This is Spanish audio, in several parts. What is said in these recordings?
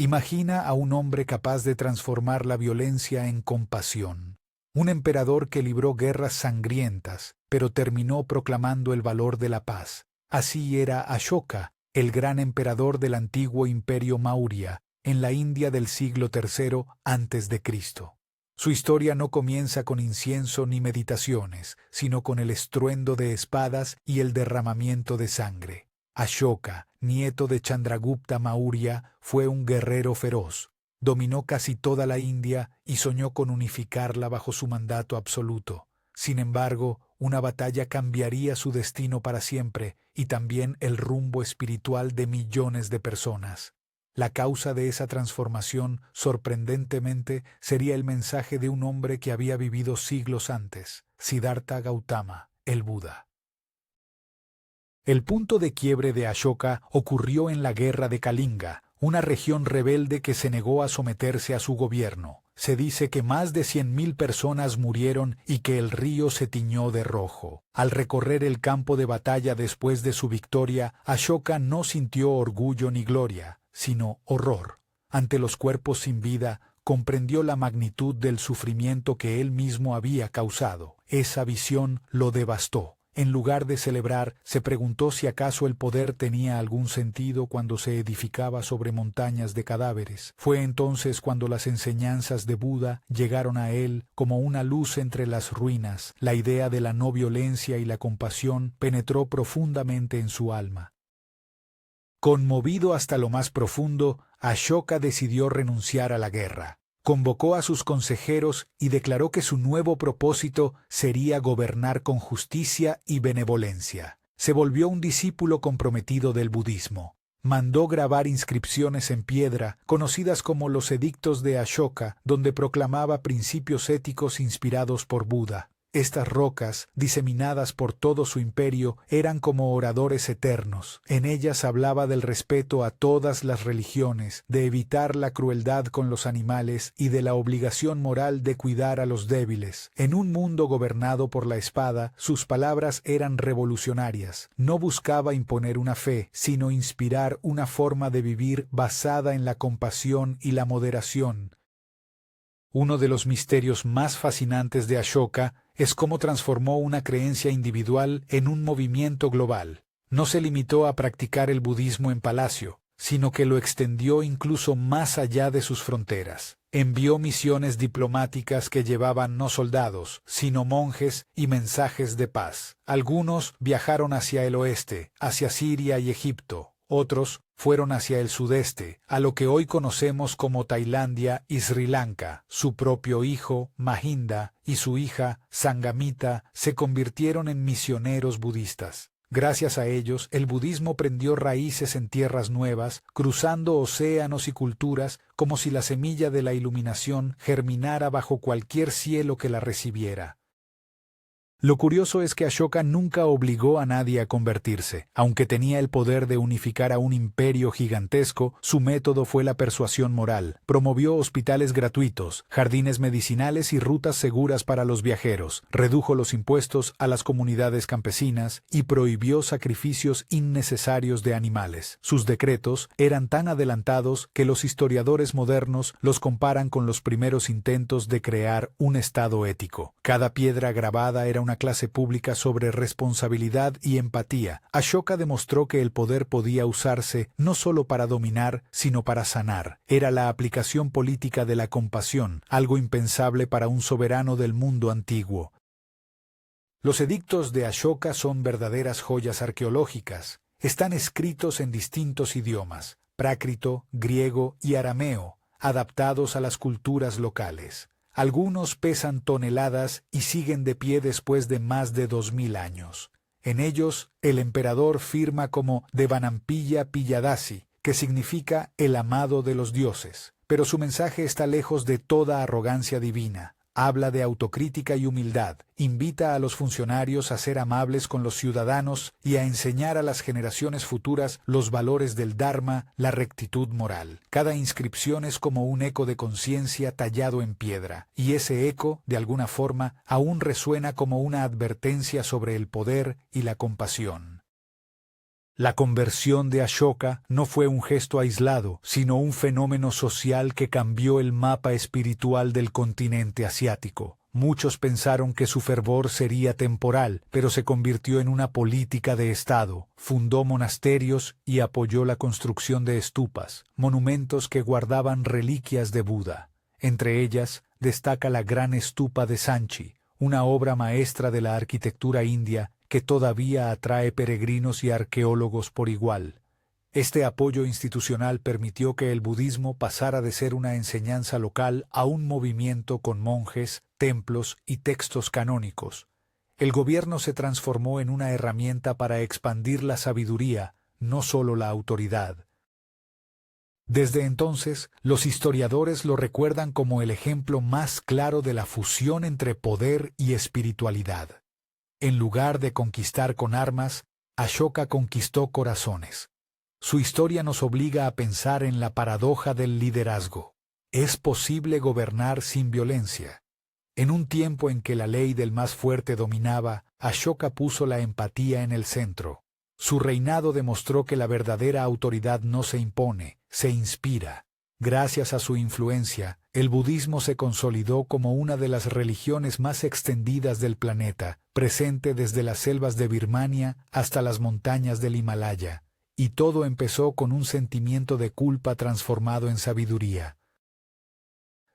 Imagina a un hombre capaz de transformar la violencia en compasión. Un emperador que libró guerras sangrientas, pero terminó proclamando el valor de la paz. Así era Ashoka, el gran emperador del antiguo imperio Maurya, en la India del siglo III a.C. Su historia no comienza con incienso ni meditaciones, sino con el estruendo de espadas y el derramamiento de sangre. Ashoka, nieto de Chandragupta Maurya, fue un guerrero feroz. Dominó casi toda la India y soñó con unificarla bajo su mandato absoluto. Sin embargo, una batalla cambiaría su destino para siempre y también el rumbo espiritual de millones de personas. La causa de esa transformación, sorprendentemente, sería el mensaje de un hombre que había vivido siglos antes, Siddhartha Gautama, el Buda. El punto de quiebre de Ashoka ocurrió en la guerra de Kalinga, una región rebelde que se negó a someterse a su gobierno. Se dice que más de 100.000 personas murieron y que el río se tiñó de rojo. Al recorrer el campo de batalla después de su victoria, Ashoka no sintió orgullo ni gloria, sino horror. Ante los cuerpos sin vida, comprendió la magnitud del sufrimiento que él mismo había causado. Esa visión lo devastó. En lugar de celebrar, se preguntó si acaso el poder tenía algún sentido cuando se edificaba sobre montañas de cadáveres. Fue entonces cuando las enseñanzas de Buda llegaron a él como una luz entre las ruinas. La idea de la no violencia y la compasión penetró profundamente en su alma. Conmovido hasta lo más profundo, Ashoka decidió renunciar a la guerra. Convocó a sus consejeros y declaró que su nuevo propósito sería gobernar con justicia y benevolencia. Se volvió un discípulo comprometido del budismo. Mandó grabar inscripciones en piedra, conocidas como los Edictos de Ashoka, donde proclamaba principios éticos inspirados por Buda. Estas rocas, diseminadas por todo su imperio, eran como oradores eternos. En ellas hablaba del respeto a todas las religiones, de evitar la crueldad con los animales y de la obligación moral de cuidar a los débiles. En un mundo gobernado por la espada, sus palabras eran revolucionarias. No buscaba imponer una fe, sino inspirar una forma de vivir basada en la compasión y la moderación. Uno de los misterios más fascinantes de Ashoka es cómo transformó una creencia individual en un movimiento global. No se limitó a practicar el budismo en palacio, sino que lo extendió incluso más allá de sus fronteras. Envió misiones diplomáticas que llevaban no soldados, sino monjes y mensajes de paz. Algunos viajaron hacia el oeste, hacia Siria y Egipto. Otros fueron hacia el sudeste, a lo que hoy conocemos como Tailandia y Sri Lanka. Su propio hijo, Mahinda, y su hija, Sangamita, se convirtieron en misioneros budistas. Gracias a ellos, el budismo prendió raíces en tierras nuevas, cruzando océanos y culturas, como si la semilla de la iluminación germinara bajo cualquier cielo que la recibiera. Lo curioso es que Ashoka nunca obligó a nadie a convertirse. Aunque tenía el poder de unificar a un imperio gigantesco, su método fue la persuasión moral. Promovió hospitales gratuitos, jardines medicinales y rutas seguras para los viajeros. Redujo los impuestos a las comunidades campesinas y prohibió sacrificios innecesarios de animales. Sus decretos eran tan adelantados que los historiadores modernos los comparan con los primeros intentos de crear un estado ético. Cada piedra grabada era una clase pública sobre responsabilidad y empatía. Ashoka demostró que el poder podía usarse no solo para dominar, sino para sanar. Era la aplicación política de la compasión, algo impensable para un soberano del mundo antiguo. Los edictos de Ashoka son verdaderas joyas arqueológicas. Están escritos en distintos idiomas, prácrito, griego y arameo, adaptados a las culturas locales. Algunos pesan toneladas y siguen de pie después de más de 2000 años. En ellos, el emperador firma como Devanampiya Piyadasi, que significa el amado de los dioses. Pero su mensaje está lejos de toda arrogancia divina. Habla de autocrítica y humildad, invita a los funcionarios a ser amables con los ciudadanos y a enseñar a las generaciones futuras los valores del Dharma, la rectitud moral. Cada inscripción es como un eco de conciencia tallado en piedra, y ese eco, de alguna forma, aún resuena como una advertencia sobre el poder y la compasión. La conversión de Ashoka no fue un gesto aislado, sino un fenómeno social que cambió el mapa espiritual del continente asiático. Muchos pensaron que su fervor sería temporal, pero se convirtió en una política de Estado. Fundó monasterios y apoyó la construcción de estupas, monumentos que guardaban reliquias de Buda. Entre ellas, destaca la gran estupa de Sanchi, una obra maestra de la arquitectura india que todavía atrae peregrinos y arqueólogos por igual. Este apoyo institucional permitió que el budismo pasara de ser una enseñanza local a un movimiento con monjes, templos y textos canónicos. El gobierno se transformó en una herramienta para expandir la sabiduría, no solo la autoridad. Desde entonces, los historiadores lo recuerdan como el ejemplo más claro de la fusión entre poder y espiritualidad. En lugar de conquistar con armas, Ashoka conquistó corazones. Su historia nos obliga a pensar en la paradoja del liderazgo. Es posible gobernar sin violencia. En un tiempo en que la ley del más fuerte dominaba, Ashoka puso la empatía en el centro. Su reinado demostró que la verdadera autoridad no se impone, se inspira. Gracias a su influencia, el budismo se consolidó como una de las religiones más extendidas del planeta, presente desde las selvas de Birmania hasta las montañas del Himalaya. Y todo empezó con un sentimiento de culpa transformado en sabiduría.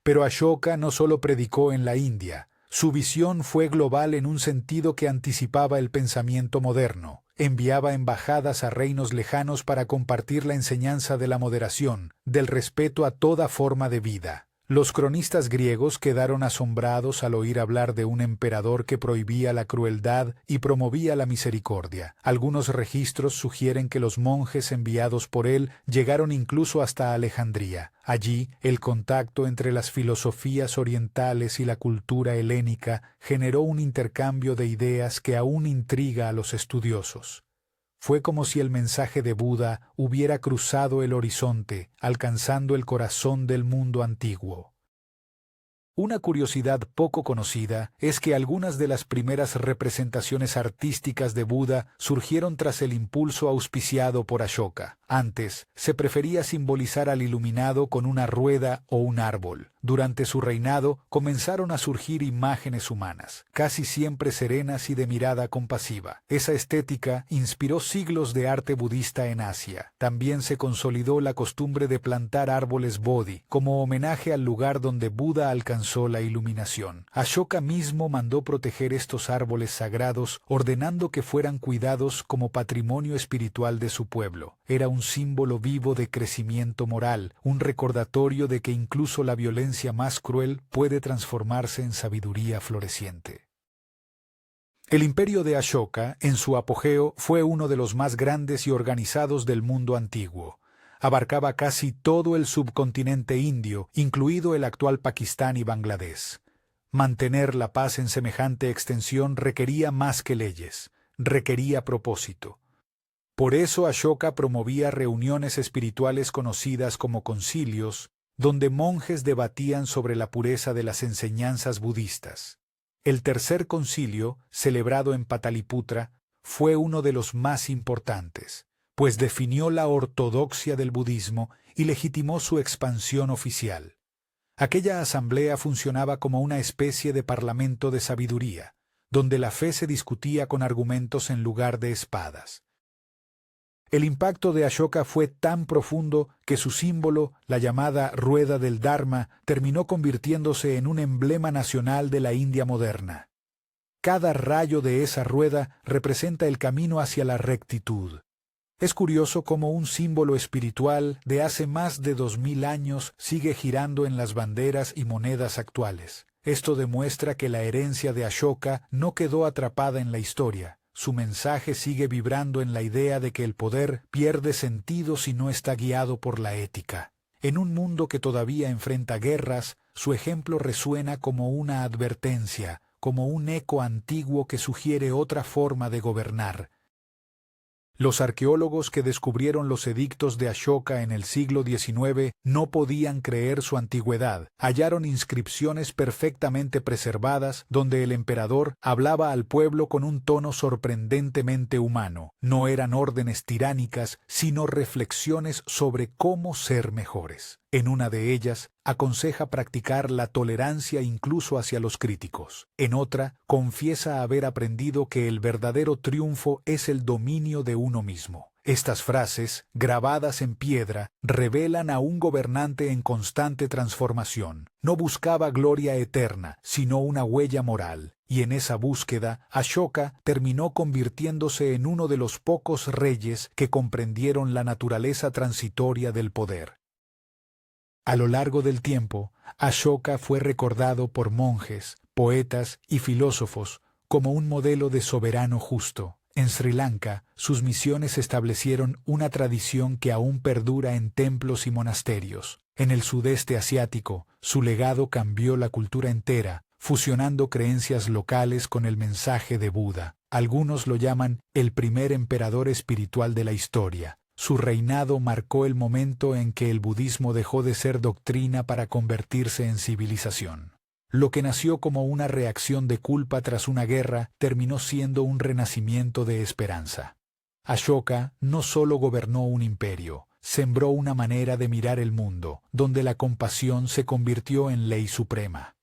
Pero Ashoka no solo predicó en la India, su visión fue global en un sentido que anticipaba el pensamiento moderno. Enviaba embajadas a reinos lejanos para compartir la enseñanza de la moderación, del respeto a toda forma de vida. Los cronistas griegos quedaron asombrados al oír hablar de un emperador que prohibía la crueldad y promovía la misericordia. Algunos registros sugieren que los monjes enviados por él llegaron incluso hasta Alejandría. Allí, el contacto entre las filosofías orientales y la cultura helénica generó un intercambio de ideas que aún intriga a los estudiosos. Fue como si el mensaje de Buda hubiera cruzado el horizonte, alcanzando el corazón del mundo antiguo. Una curiosidad poco conocida es que algunas de las primeras representaciones artísticas de Buda surgieron tras el impulso auspiciado por Ashoka. Antes, se prefería simbolizar al iluminado con una rueda o un árbol. Durante su reinado, comenzaron a surgir imágenes humanas, casi siempre serenas y de mirada compasiva. Esa estética inspiró siglos de arte budista en Asia. También se consolidó la costumbre de plantar árboles bodhi, como homenaje al lugar donde Buda alcanzó la iluminación. Ashoka mismo mandó proteger estos árboles sagrados, ordenando que fueran cuidados como patrimonio espiritual de su pueblo. Era un símbolo vivo de crecimiento moral, un recordatorio de que incluso la violencia más cruel puede transformarse en sabiduría floreciente. El imperio de Ashoka, en su apogeo, fue uno de los más grandes y organizados del mundo antiguo. Abarcaba casi todo el subcontinente indio, incluido el actual Pakistán y Bangladesh. Mantener la paz en semejante extensión requería más que leyes, requería propósito. Por eso Ashoka promovía reuniones espirituales conocidas como concilios, donde monjes debatían sobre la pureza de las enseñanzas budistas. El tercer concilio, celebrado en Pataliputra, fue uno de los más importantes, pues definió la ortodoxia del budismo y legitimó su expansión oficial. Aquella asamblea funcionaba como una especie de parlamento de sabiduría, donde la fe se discutía con argumentos en lugar de espadas. El impacto de Ashoka fue tan profundo que su símbolo, la llamada Rueda del Dharma, terminó convirtiéndose en un emblema nacional de la India moderna. Cada rayo de esa rueda representa el camino hacia la rectitud. Es curioso cómo un símbolo espiritual de hace más de 2000 años sigue girando en las banderas y monedas actuales. Esto demuestra que la herencia de Ashoka no quedó atrapada en la historia. Su mensaje sigue vibrando en la idea de que el poder pierde sentido si no está guiado por la ética. En un mundo que todavía enfrenta guerras, su ejemplo resuena como una advertencia, como un eco antiguo que sugiere otra forma de gobernar. Los arqueólogos que descubrieron los edictos de Ashoka en el siglo XIX no podían creer su antigüedad. Hallaron inscripciones perfectamente preservadas donde el emperador hablaba al pueblo con un tono sorprendentemente humano. No eran órdenes tiránicas, sino reflexiones sobre cómo ser mejores. En una de ellas, aconseja practicar la tolerancia incluso hacia los críticos. En otra, confiesa haber aprendido que el verdadero triunfo es el dominio de uno mismo. Estas frases, grabadas en piedra, revelan a un gobernante en constante transformación. No buscaba gloria eterna, sino una huella moral. Y en esa búsqueda, Ashoka terminó convirtiéndose en uno de los pocos reyes que comprendieron la naturaleza transitoria del poder. A lo largo del tiempo, Ashoka fue recordado por monjes, poetas y filósofos como un modelo de soberano justo. En Sri Lanka, sus misiones establecieron una tradición que aún perdura en templos y monasterios. En el sudeste asiático, su legado cambió la cultura entera, fusionando creencias locales con el mensaje de Buda. Algunos lo llaman el primer emperador espiritual de la historia. Su reinado marcó el momento en que el budismo dejó de ser doctrina para convertirse en civilización. Lo que nació como una reacción de culpa tras una guerra terminó siendo un renacimiento de esperanza. Ashoka no solo gobernó un imperio, sembró una manera de mirar el mundo, donde la compasión se convirtió en ley suprema.